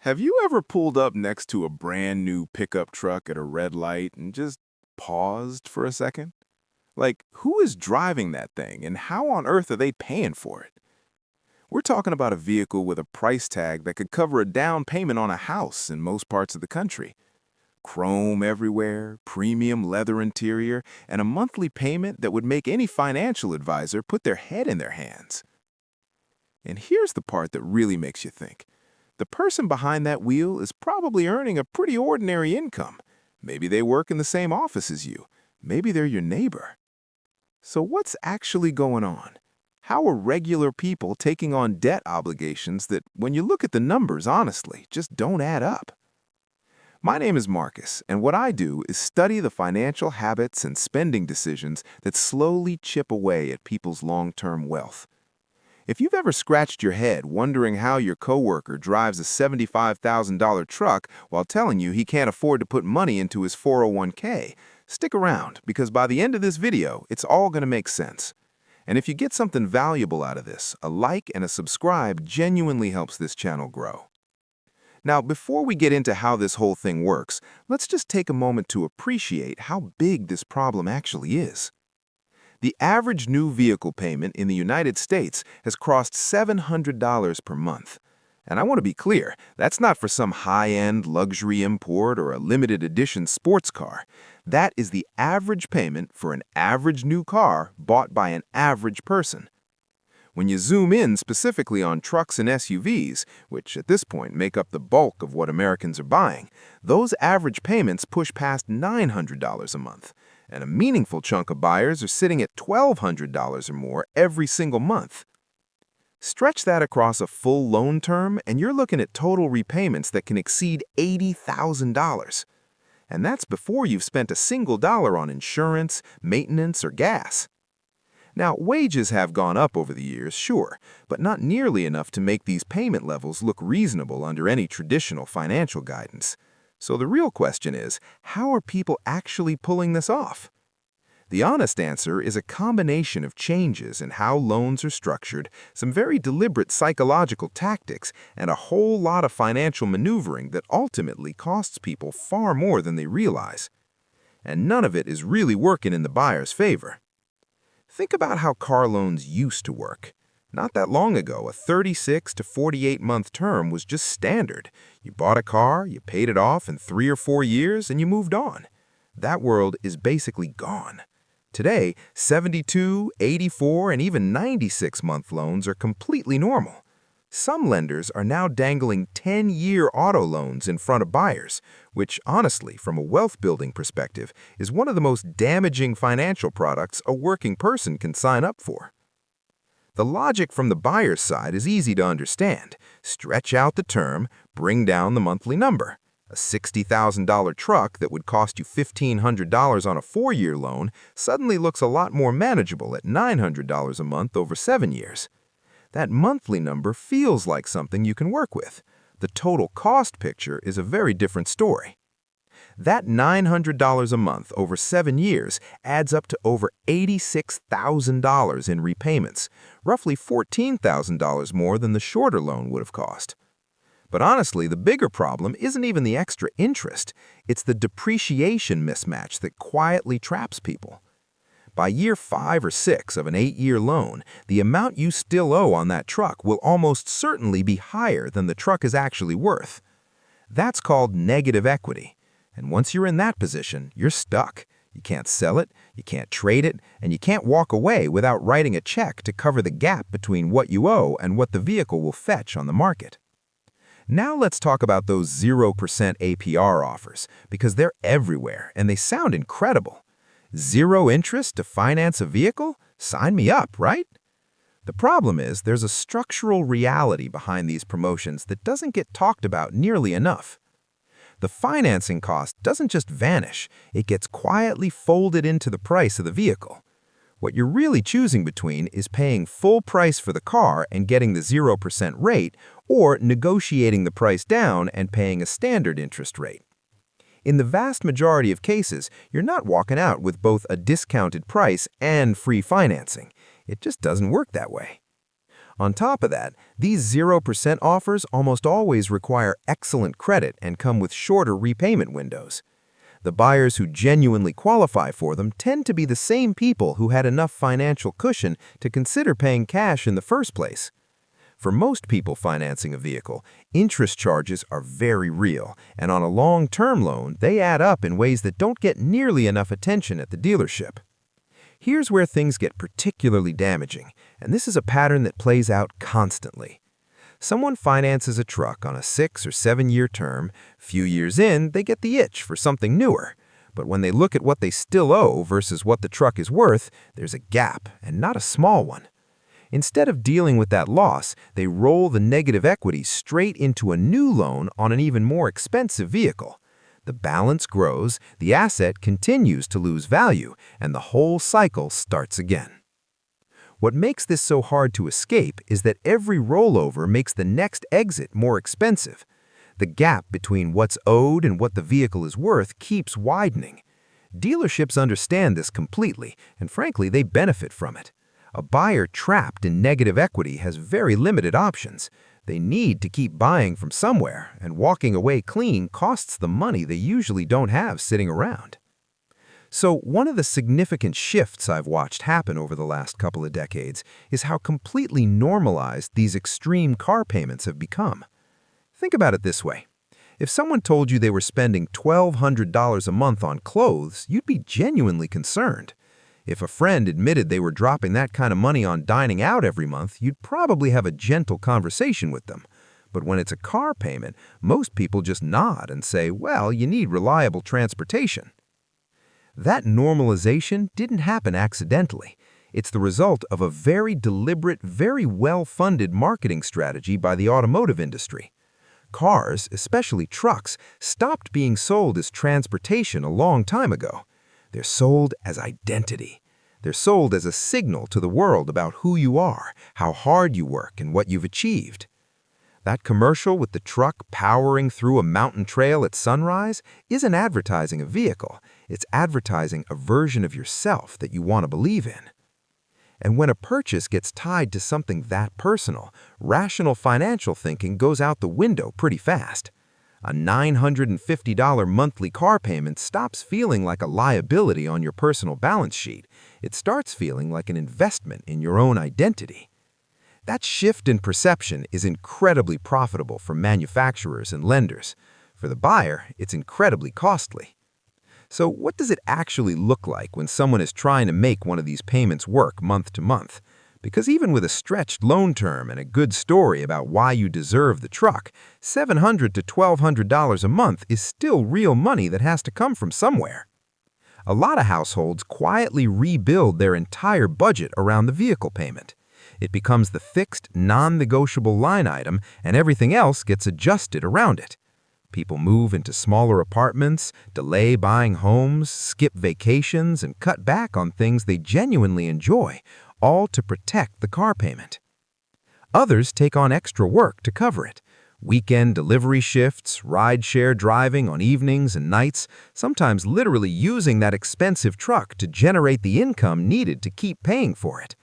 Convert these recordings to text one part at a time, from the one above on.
Have you ever pulled up next to a brand new pickup truck at a red light and just paused for a second? Like, who is driving that thing and how on earth are they paying for it? We're talking about a vehicle with a price tag that could cover a down payment on a house in most parts of the country. Chrome everywhere, premium leather interior, and a monthly payment that would make any financial advisor put their head in their hands. And here's the part that really makes you think. The person behind that wheel is probably earning a pretty ordinary income. Maybe they work in the same office as you. Maybe they're your neighbor. So what's actually going on? How are regular people taking on debt obligations that, when you look at the numbers honestly, just don't add up? My name is Marcus, and what I do is study the financial habits and spending decisions that slowly chip away at people's long-term wealth. If you've ever scratched your head wondering how your coworker drives a $75,000 truck while telling you he can't afford to put money into his 401k, stick around because by the end of this video, it's all going to make sense. And if you get something valuable out of this, a like and a subscribe genuinely helps this channel grow. Now, before we get into how this whole thing works, let's just take a moment to appreciate how big this problem actually is. The average new vehicle payment in the United States has crossed $700 per month. And I want to be clear, that's not for some high-end luxury import or a limited edition sports car. That is the average payment for an average new car bought by an average person. When you zoom in specifically on trucks and SUVs, which at this point make up the bulk of what Americans are buying, those average payments push past $900 a month. And a meaningful chunk of buyers are sitting at $1,200 or more every single month. Stretch that across a full loan term, and you're looking at total repayments that can exceed $80,000. And that's before you've spent a single dollar on insurance, maintenance, or gas. Now, wages have gone up over the years, sure, but not nearly enough to make these payment levels look reasonable under any traditional financial guidance. So the real question is, how are people actually pulling this off? The honest answer is a combination of changes in how loans are structured, some very deliberate psychological tactics, and a whole lot of financial maneuvering that ultimately costs people far more than they realize. And none of it is really working in the buyer's favor. Think about how car loans used to work. Not that long ago, a 36 to 48-month term was just standard. You bought a car, you paid it off in 3 or 4 years, and you moved on. That world is basically gone. Today, 72, 84, and even 96-month loans are completely normal. Some lenders are now dangling 10-year auto loans in front of buyers, which honestly, from a wealth-building perspective, is one of the most damaging financial products a working person can sign up for. The logic from the buyer's side is easy to understand. Stretch out the term, bring down the monthly number. A $60,000 truck that would cost you $1,500 on a 4-year loan suddenly looks a lot more manageable at $900 a month over 7 years. That monthly number feels like something you can work with. The total cost picture is a very different story. That $900 a month over 7 years adds up to over $86,000 in repayments, roughly $14,000 more than the shorter loan would have cost. But honestly, the bigger problem isn't even the extra interest. It's the depreciation mismatch that quietly traps people. By year 5 or 6 of an 8-year loan, the amount you still owe on that truck will almost certainly be higher than the truck is actually worth. That's called negative equity. And once you're in that position, you're stuck. You can't sell it, you can't trade it, and you can't walk away without writing a check to cover the gap between what you owe and what the vehicle will fetch on the market. Now let's talk about those 0% APR offers, because they're everywhere and they sound incredible. 0 interest to finance a vehicle? Sign me up, right? The problem is there's a structural reality behind these promotions that doesn't get talked about nearly enough. The financing cost doesn't just vanish, it gets quietly folded into the price of the vehicle. What you're really choosing between is paying full price for the car and getting the 0% rate, or negotiating the price down and paying a standard interest rate. In the vast majority of cases, you're not walking out with both a discounted price and free financing. It just doesn't work that way. On top of that, these 0% offers almost always require excellent credit and come with shorter repayment windows. The buyers who genuinely qualify for them tend to be the same people who had enough financial cushion to consider paying cash in the first place. For most people financing a vehicle, interest charges are very real, and on a long-term loan, they add up in ways that don't get nearly enough attention at the dealership. Here's where things get particularly damaging, and this is a pattern that plays out constantly. Someone finances a truck on a 6 or 7-year term. Few years in, they get the itch for something newer. But when they look at what they still owe versus what the truck is worth, there's a gap, and not a small one. Instead of dealing with that loss, they roll the negative equity straight into a new loan on an even more expensive vehicle. The balance grows, the asset continues to lose value, and the whole cycle starts again. What makes this so hard to escape is that every rollover makes the next exit more expensive. The gap between what's owed and what the vehicle is worth keeps widening. Dealerships understand this completely, and frankly, they benefit from it. A buyer trapped in negative equity has very limited options. They need to keep buying from somewhere, and walking away clean costs them money they usually don't have sitting around. So one of the significant shifts I've watched happen over the last couple of decades is how completely normalized these extreme car payments have become. Think about it this way. If someone told you they were spending $1,200 a month on clothes, you'd be genuinely concerned. If a friend admitted they were dropping that kind of money on dining out every month, you'd probably have a gentle conversation with them. But when it's a car payment, most people just nod and say, well, you need reliable transportation. That normalization didn't happen accidentally. It's the result of a very deliberate, very well-funded marketing strategy by the automotive industry. Cars, especially trucks, stopped being sold as transportation a long time ago. They're sold as identity. They're sold as a signal to the world about who you are, how hard you work, and what you've achieved. That commercial with the truck powering through a mountain trail at sunrise isn't advertising a vehicle. It's advertising a version of yourself that you want to believe in. And when a purchase gets tied to something that personal, rational financial thinking goes out the window pretty fast. A $950 monthly car payment stops feeling like a liability on your personal balance sheet. It starts feeling like an investment in your own identity. That shift in perception is incredibly profitable for manufacturers and lenders. For the buyer, it's incredibly costly. So what does it actually look like when someone is trying to make one of these payments work month to month? Because even with a stretched loan term and a good story about why you deserve the truck, $700 to $1,200 a month is still real money that has to come from somewhere. A lot of households quietly rebuild their entire budget around the vehicle payment. It becomes the fixed, non-negotiable line item, and everything else gets adjusted around it. People move into smaller apartments, delay buying homes, skip vacations, and cut back on things they genuinely enjoy, all to protect the car payment. Others take on extra work to cover it. Weekend delivery shifts, ride-share driving on evenings and nights, sometimes literally using that expensive truck to generate the income needed to keep paying for it.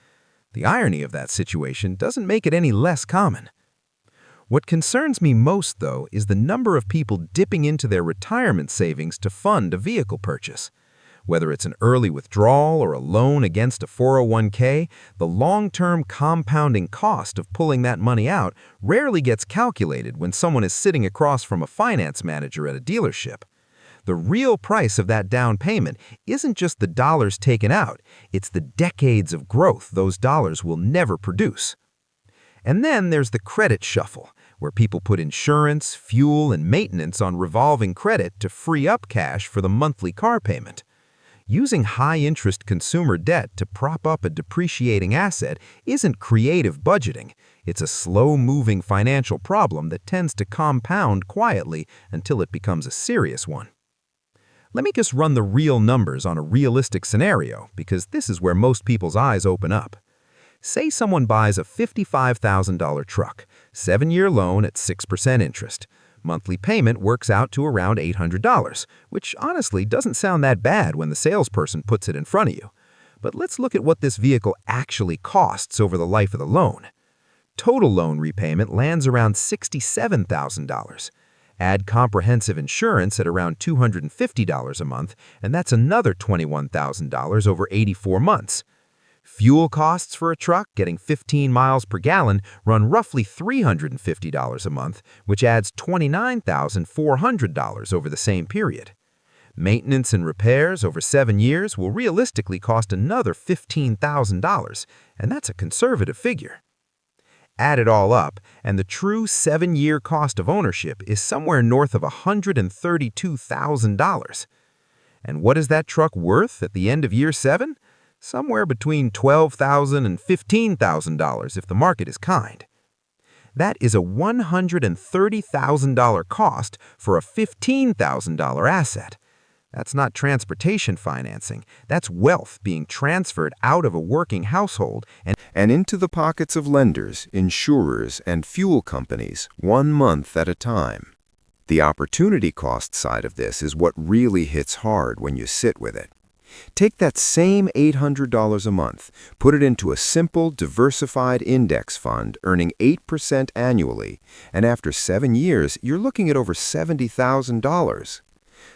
The irony of that situation doesn't make it any less common. What concerns me most, though, is the number of people dipping into their retirement savings to fund a vehicle purchase. Whether it's an early withdrawal or a loan against a 401k, the long-term compounding cost of pulling that money out rarely gets calculated when someone is sitting across from a finance manager at a dealership. The real price of that down payment isn't just the dollars taken out, it's the decades of growth those dollars will never produce. And then there's the credit shuffle, where people put insurance, fuel, and maintenance on revolving credit to free up cash for the monthly car payment. Using high-interest consumer debt to prop up a depreciating asset isn't creative budgeting. It's a slow-moving financial problem that tends to compound quietly until it becomes a serious one. Let me just run the real numbers on a realistic scenario, because this is where most people's eyes open up. Say someone buys a $55,000 truck, 7-year loan at 6% interest. Monthly payment works out to around $800, which honestly doesn't sound that bad when the salesperson puts it in front of you. But let's look at what this vehicle actually costs over the life of the loan. Total loan repayment lands around $67,000. Add comprehensive insurance at around $250 a month, and that's another $21,000 over 84 months. Fuel costs for a truck getting 15 miles per gallon run roughly $350 a month, which adds $29,400 over the same period. Maintenance and repairs over 7 years will realistically cost another $15,000, and that's a conservative figure. Add it all up, and the true 7-year cost of ownership is somewhere north of $132,000. And what is that truck worth at the end of year 7? Somewhere between $12,000 and $15,000 if the market is kind. That is a $130,000 cost for a $15,000 asset. That's not transportation financing. That's wealth being transferred out of a working household and into the pockets of lenders, insurers, and fuel companies 1 month at a time. The opportunity cost side of this is what really hits hard when you sit with it. Take that same $800 a month, put it into a simple, diversified index fund earning 8% annually, and after 7 years, you're looking at over $70,000.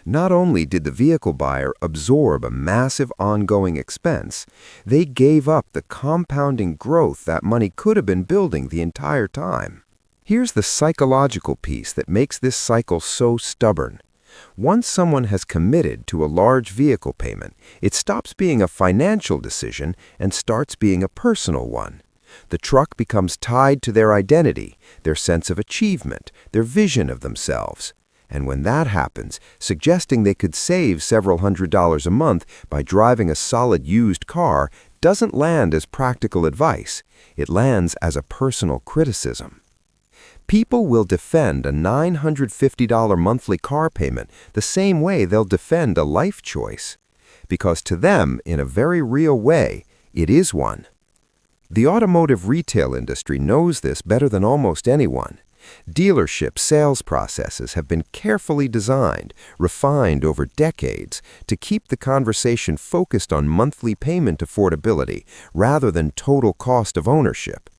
Not only did the vehicle buyer absorb a massive ongoing expense, they gave up the compounding growth that money could have been building the entire time. Here's the psychological piece that makes this cycle so stubborn. Once someone has committed to a large vehicle payment, it stops being a financial decision and starts being a personal one. The truck becomes tied to their identity, their sense of achievement, their vision of themselves. And when that happens, suggesting they could save several $100s a month by driving a solid used car doesn't land as practical advice. It lands as a personal criticism. People will defend a $950 monthly car payment the same way they'll defend a life choice, because to them, in a very real way, it is one. The automotive retail industry knows this better than almost anyone. Dealership sales processes have been carefully designed, refined over decades to keep the conversation focused on monthly payment affordability rather than total cost of ownership.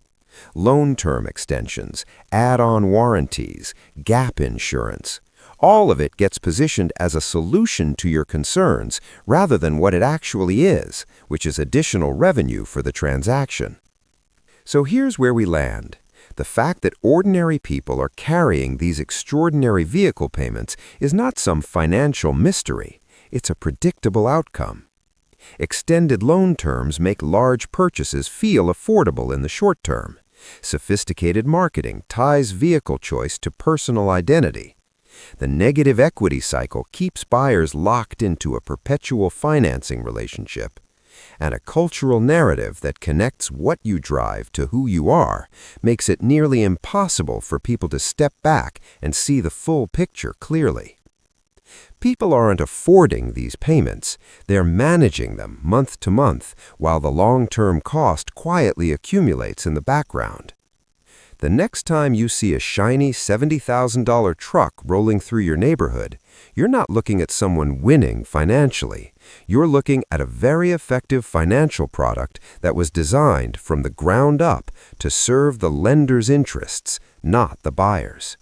Loan term extensions, add-on warranties, gap insurance, all of it gets positioned as a solution to your concerns rather than what it actually is, which is additional revenue for the transaction. So here's where we land. The fact that ordinary people are carrying these extraordinary vehicle payments is not some financial mystery. It's a predictable outcome. Extended loan terms make large purchases feel affordable in the short term. Sophisticated marketing ties vehicle choice to personal identity. The negative equity cycle keeps buyers locked into a perpetual financing relationship. And a cultural narrative that connects what you drive to who you are makes it nearly impossible for people to step back and see the full picture clearly. People aren't affording these payments, they're managing them month to month while the long-term cost quietly accumulates in the background. The next time you see a shiny $70,000 truck rolling through your neighborhood, you're not looking at someone winning financially. You're looking at a very effective financial product that was designed from the ground up to serve the lender's interests, not the buyer's.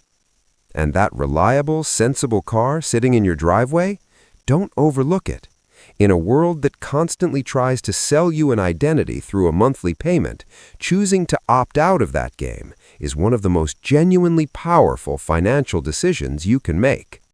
And that reliable, sensible car sitting in your driveway? Don't overlook it. In a world that constantly tries to sell you an identity through a monthly payment, choosing to opt out of that game is one of the most genuinely powerful financial decisions you can make.